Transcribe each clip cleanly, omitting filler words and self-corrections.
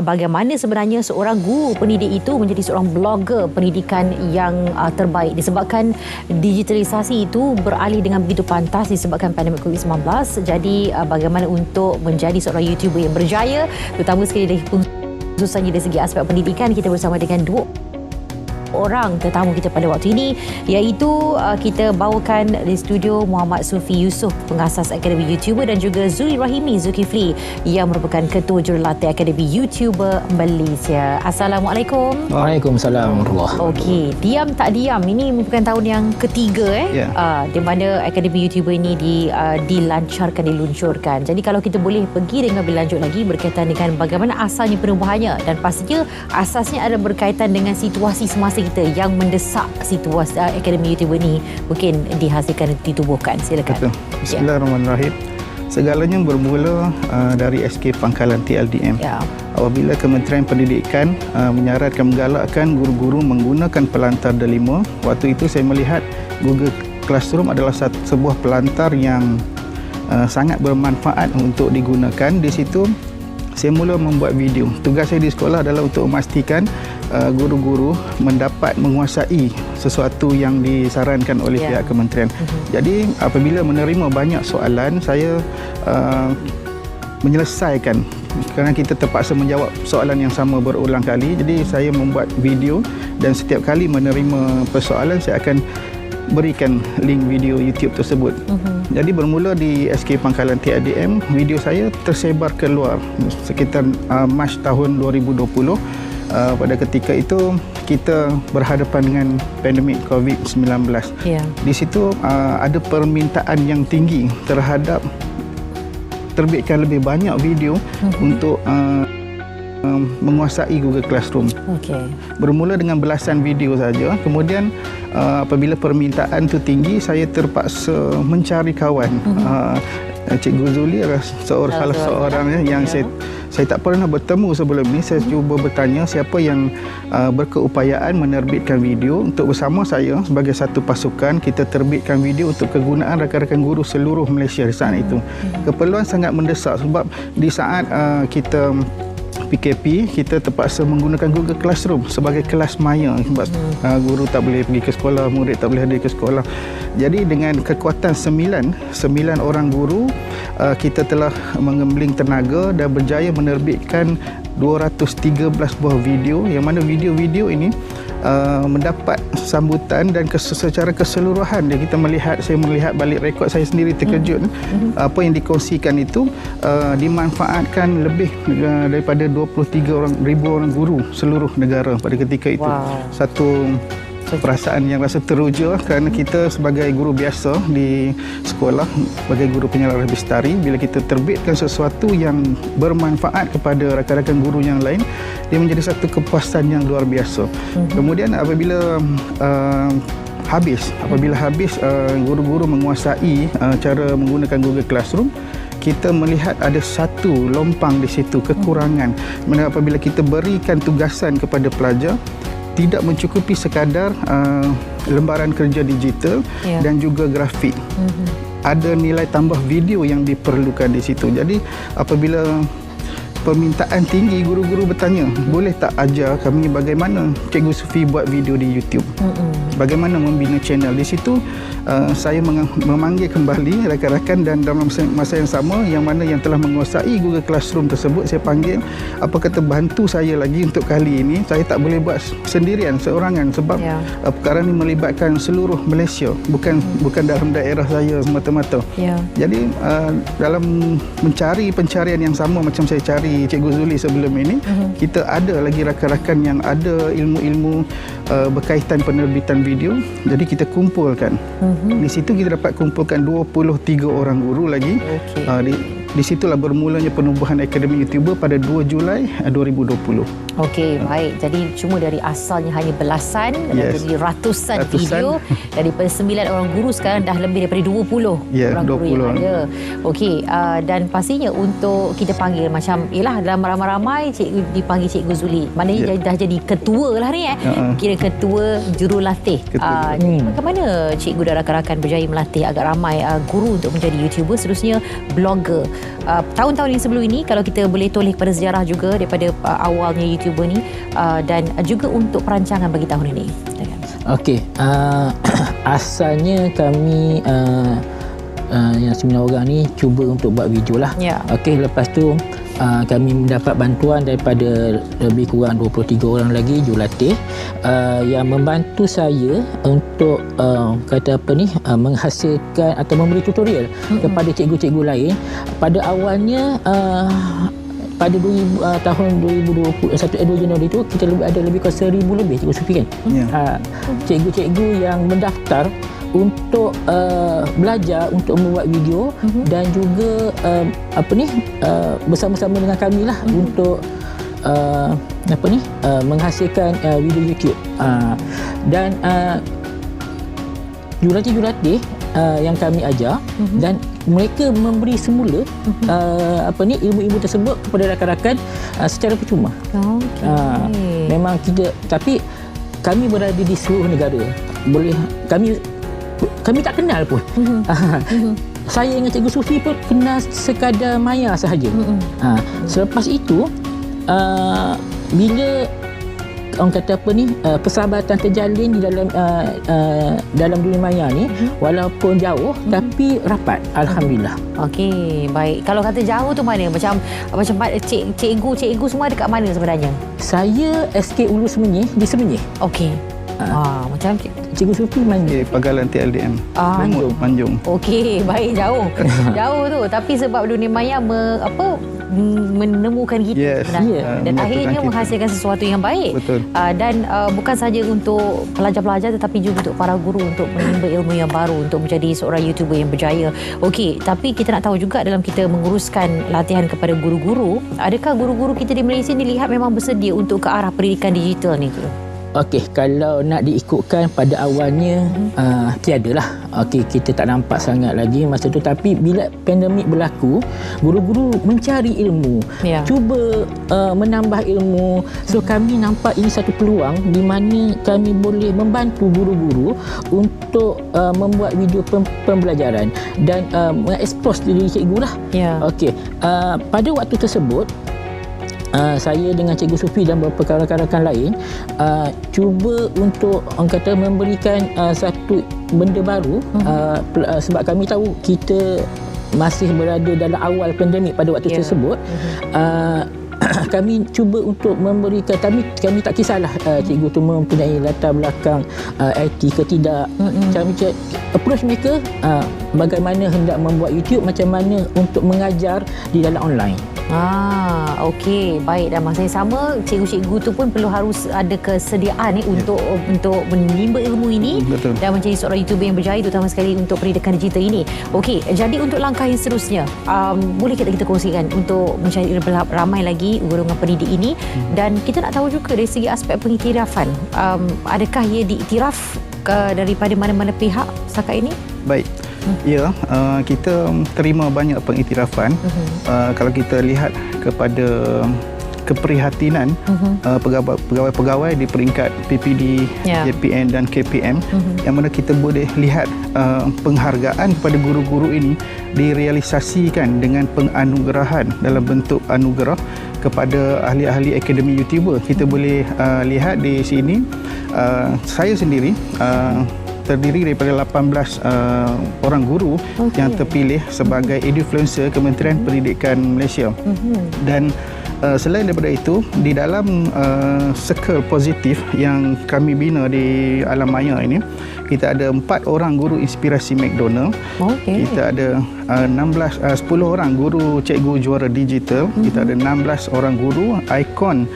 Bagaimana sebenarnya seorang guru pendidik itu menjadi seorang blogger pendidikan yang terbaik disebabkan digitalisasi itu beralih dengan begitu pantas disebabkan pandemik COVID-19. Jadi bagaimana untuk menjadi seorang YouTuber yang berjaya, terutama sekali dari khususnya dari segi aspek pendidikan. Kita bersama dengan dua orang tetamu kita pada waktu ini, iaitu kita bawakan di studio Muhammad Sufi Yusof, pengasas Akademi YouTuber, dan juga Zuli Rahimi Zulkifli yang merupakan ketua jurulatih Akademi YouTuber Malaysia. Assalamualaikum. Waalaikumsalam warahmatullahi. Okey, diam tak diam, ini merupakan tahun yang ketiga di mana Akademi YouTuber ini diluncurkan. Jadi kalau kita boleh pergi dengan lebih lanjut lagi berkaitan dengan bagaimana asalnya perubahannya, dan pastinya asasnya ada berkaitan dengan situasi semasa kita yang mendesak situasi Akademi YouTuber ni mungkin dihasilkan, ditubuhkan. Silakan. Betul. Bismillahirrahmanirrahim. Segalanya bermula dari SK Pangkalan TLDM. Apabila Kementerian Pendidikan menyarankan, menggalakkan guru-guru menggunakan pelantar delima, waktu itu saya melihat Google Classroom adalah sebuah pelantar yang sangat bermanfaat untuk digunakan. Di situ saya mula membuat video. Tugas saya di sekolah adalah untuk memastikan guru-guru mendapat menguasai sesuatu yang disarankan oleh pihak kementerian. Jadi apabila menerima banyak soalan, saya menyelesaikan, kerana kita terpaksa menjawab soalan yang sama berulang kali. Jadi saya membuat video, dan setiap kali menerima persoalan saya akan berikan link video YouTube tersebut. Jadi bermula di SK Pangkalan TLDM, video saya tersebar keluar sekitar Mac tahun 2020. Pada ketika itu kita berhadapan dengan pandemik COVID-19. Di situ ada permintaan yang tinggi terhadap terbitkan lebih banyak video untuk menguasai Google Classroom. Bermula dengan belasan video saja. Kemudian apabila permintaan itu tinggi, saya terpaksa mencari kawan. Cikgu Zuli adalah salah seorang yang saya tak pernah bertemu sebelum ini. Saya cuba bertanya siapa yang berkeupayaan menerbitkan video untuk bersama saya sebagai satu pasukan. Kita terbitkan video untuk kegunaan rakan-rakan guru seluruh Malaysia di saat itu. Keperluan sangat mendesak sebab di saat kita PKP, kita terpaksa menggunakan Google Classroom sebagai kelas maya sebab guru tak boleh pergi ke sekolah, murid tak boleh hadir ke sekolah. Jadi dengan kekuatan 9 orang guru, kita telah mengembling tenaga dan berjaya menerbitkan 213 buah video, yang mana video-video ini mendapat sambutan, dan secara keseluruhan saya melihat balik rekod saya sendiri terkejut. Apa yang dikongsikan itu dimanfaatkan lebih daripada 23,000 orang guru seluruh negara pada ketika itu. Satu perasaan yang rasa teruja, kerana kita sebagai guru biasa di sekolah, sebagai guru penyelaras bestari, bila kita terbitkan sesuatu yang bermanfaat kepada rakan-rakan guru yang lain, dia menjadi satu kepuasan yang luar biasa. Kemudian apabila habis guru-guru menguasai cara menggunakan Google Classroom, kita melihat ada satu lompang di situ, kekurangan. Mana apabila kita berikan tugasan kepada pelajar, tidak mencukupi sekadar lembaran kerja digital dan juga grafik. Ada nilai tambah video yang diperlukan di situ. Jadi apabila permintaan tinggi, guru-guru bertanya, boleh tak ajar kami bagaimana Cikgu Sufi buat video di YouTube, bagaimana membina channel. Di situ saya memanggil kembali rakan-rakan, dan dalam masa yang sama, yang mana yang telah menguasai Google Classroom tersebut, saya panggil, apa kata bantu saya lagi untuk kali ini. Saya tak boleh buat sendirian, seorangan, sebab perkara ini melibatkan seluruh Malaysia, bukan dalam daerah saya semata-mata. Jadi dalam mencari pencarian yang sama macam saya cari Cikgu Zuli sebelum ini, kita ada lagi rakan-rakan yang ada ilmu-ilmu berkaitan penerbitan video. Jadi kita kumpulkan. Di situ kita dapat kumpulkan 23 orang guru lagi. Di situlah bermulanya penubuhan Akademi YouTuber pada 2 Julai 2020. Baik. Jadi cuma dari asalnya hanya belasan, jadi ratusan video. Daripada 9 orang guru, sekarang dah lebih daripada 20 orang guru yang ada. Dan pastinya untuk kita panggil macam, dalam ramai-ramai dipanggil Cikgu Zuli. Maknanya dah jadi ketua lah ni. Kira ketua jurulatih. Bagaimana cikgu dan rakan-rakan berjaya melatih agak ramai guru untuk menjadi YouTuber, seterusnya blogger. tahun-tahun yang sebelum ini, kalau kita boleh toleh kepada sejarah juga daripada awalnya YouTuber ni, dan juga untuk perancangan bagi tahun ini. Okey, asalnya kami yang 9 orang ni cuba untuk buat video lah. Okey, lepas tu kami mendapat bantuan daripada lebih kurang 23 orang lagi jurulatih yang membantu saya untuk menghasilkan atau memberi tutorial kepada cikgu-cikgu lain. Pada awalnya pada tahun 2021 2 Januari itu kita ada lebih kurang 1,000 lebih cikgu sufi kan. Cikgu-cikgu yang mendaftar untuk belajar untuk membuat video dan juga bersama-sama dengan kami lah untuk menghasilkan video YouTube. Dan jurulatih-jurulatih yang kami ajar dan mereka memberi semula ilmu-ilmu tersebut kepada rakan-rakan secara percuma. Memang kita, tapi kami berada di seluruh negara. Kami tak kenal pun. Saya dengan Cikgu Sufi pun kenal sekadar maya sahaja. Selepas itu bila orang kata persahabatan terjalin di dalam dunia maya ni, walaupun jauh tapi rapat, alhamdulillah. Okey, baik. Kalau kata jauh tu mana? Macam cikgu semua dekat mana sebenarnya? Saya SK Ulu Semenyih di Semenyih. Okey. Macam Cikgu Sufi mana? Pagalan TLDM. Manjung. Okey, baik, jauh. Jauh tu, tapi sebab dunia maya menemukan kita sebenarnya. Dan akhirnya menghasilkan sesuatu yang baik. Betul. Dan bukan sahaja untuk pelajar-pelajar tetapi juga untuk para guru untuk menimba ilmu yang baru untuk menjadi seorang YouTuber yang berjaya. Okey, tapi kita nak tahu juga dalam kita menguruskan latihan kepada guru-guru, adakah guru-guru kita di Malaysia ni lihat memang bersedia untuk ke arah pendidikan digital ni tu? Okey, kalau nak diikutkan pada awalnya tiadalah. Okey, kita tak nampak sangat lagi masa tu, tapi bila pandemik berlaku, guru-guru mencari ilmu, cuba menambah ilmu. So kami nampak ini satu peluang di mana kami boleh membantu guru-guru untuk membuat video pembelajaran dan mengekspos diri cikgu lah. Okey, pada waktu tersebut saya dengan Cikgu Sufi dan beberapa rakan-rakan lain cuba untuk memberikan satu benda baru, sebab kami tahu kita masih berada dalam awal pandemik pada waktu tersebut. Kami cuba untuk memberikan, kami tak kisahlah cikgu tu mempunyai latar belakang IT ke tidak. Kami approach mereka bagaimana hendak membuat YouTube, macam mana untuk mengajar di dalam online. Okey, baik. Dan masa yang sama, cikgu-cikgu tu pun harus ada kesediaan untuk menimba ilmu ini. Betul. Dan menjadi seorang YouTuber yang berjaya, terutama sekali untuk pendidikan digital ini. Okey, jadi untuk langkah yang seterusnya, boleh kita kongsikan untuk mencari ramai lagi golongan pendidik ini. Dan kita nak tahu juga dari segi aspek pengiktirafan, adakah ia diiktiraf daripada mana-mana pihak setakat ini? Baik. Ya, kita terima banyak pengiktirafan. Kalau kita lihat kepada keprihatinan pegawai-pegawai di peringkat PPD, JPN dan KPM, yang mana kita boleh lihat penghargaan kepada guru-guru ini direalisasikan dengan penganugerahan dalam bentuk anugerah kepada ahli-ahli akademi YouTuber. Kita boleh lihat di sini, saya sendiri terdiri daripada 18 orang guru yang terpilih sebagai Edufluencer Kementerian Pendidikan Malaysia. Dan selain daripada itu, di dalam circle positif yang kami bina di alam maya ini, kita ada 4 orang guru inspirasi McDonald. Kita ada 10 orang guru cikgu juara digital. Kita ada 16 orang guru ikon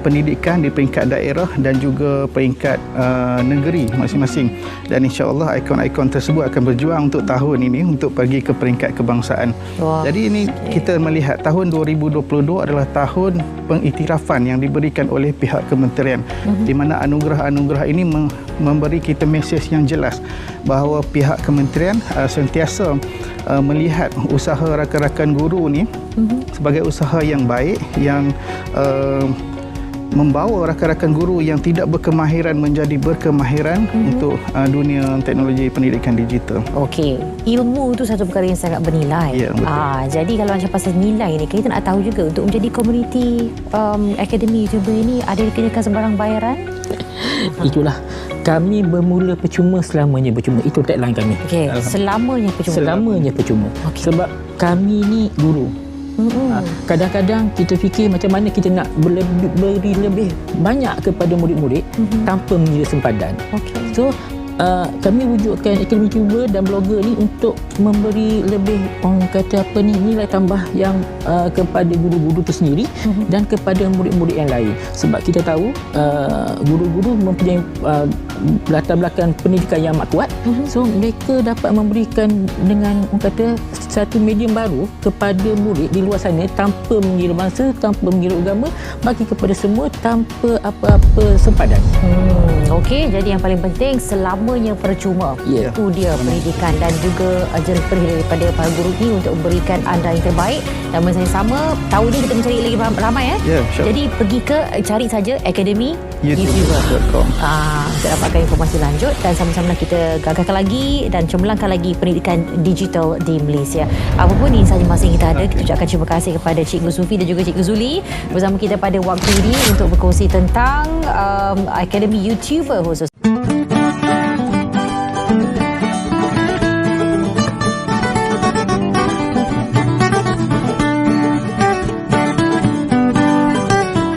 pendidikan di peringkat daerah dan juga peringkat negeri masing-masing. Dan insya-Allah ikon-ikon tersebut akan berjuang untuk tahun ini untuk pergi ke peringkat kebangsaan. Jadi ini kita melihat tahun 2022 adalah tahun pengiktirafan yang diberikan oleh pihak kementerian, di mana anugerah-anugerah ini memberi kita mesej yang jelas bahawa pihak kementerian sentiasa melihat usaha rakan-rakan guru ni sebagai usaha yang baik, yang membawa rakan-rakan guru yang tidak berkemahiran menjadi berkemahiran untuk dunia teknologi pendidikan digital. Okey, ilmu itu satu perkara yang sangat bernilai. Ya, betul. Jadi kalau macam pasal nilai ni, kita nak tahu juga untuk menjadi komuniti akademi YouTuber ini ada dikenakan sebarang bayaran? Itulah, kami bermula percuma, selamanya percuma. Itu tagline kami. Okey, selamanya percuma. Selamanya percuma. Okey. Sebab kami ni guru. Kadang-kadang kita fikir macam mana kita nak beri lebih banyak kepada murid-murid tanpa mengira sempadan. Okey. So kami wujudkan akademi YouTuber dan blogger ni untuk memberi lebih, orang kata apa ni, nilai tambah yang kepada guru-guru itu sendiri dan kepada murid-murid yang lain. Sebab kita tahu guru-guru mempunyai latar belakang pendidikan yang amat kuat. So mereka dapat memberikan dengan, orang kata, satu medium baru kepada murid di luar sana tanpa mengira bangsa, tanpa mengira agama, bagi kepada semua tanpa apa-apa sempadan. Okey, jadi yang paling penting selamanya percuma. Ya. Itu dia pendidikan dan juga jerih payah daripada para guru ini untuk memberikan anda yang terbaik. Dan masa yang sama, tahun ini kita mencari lagi ramai Ya, sure. Jadi pergi ke cari saja Akademi YouTuber.com untuk dapatkan informasi lanjut dan sama-sama kita gagalkan lagi dan cemerlangkan lagi pendidikan digital di Malaysia. Apapun ini sahaja masa yang kita ada, kita ucapkan terima kasih kepada Cikgu Sufi dan juga Cikgu Zuli bersama kita pada waktu ini untuk berkongsi tentang Akademi YouTuber khusus.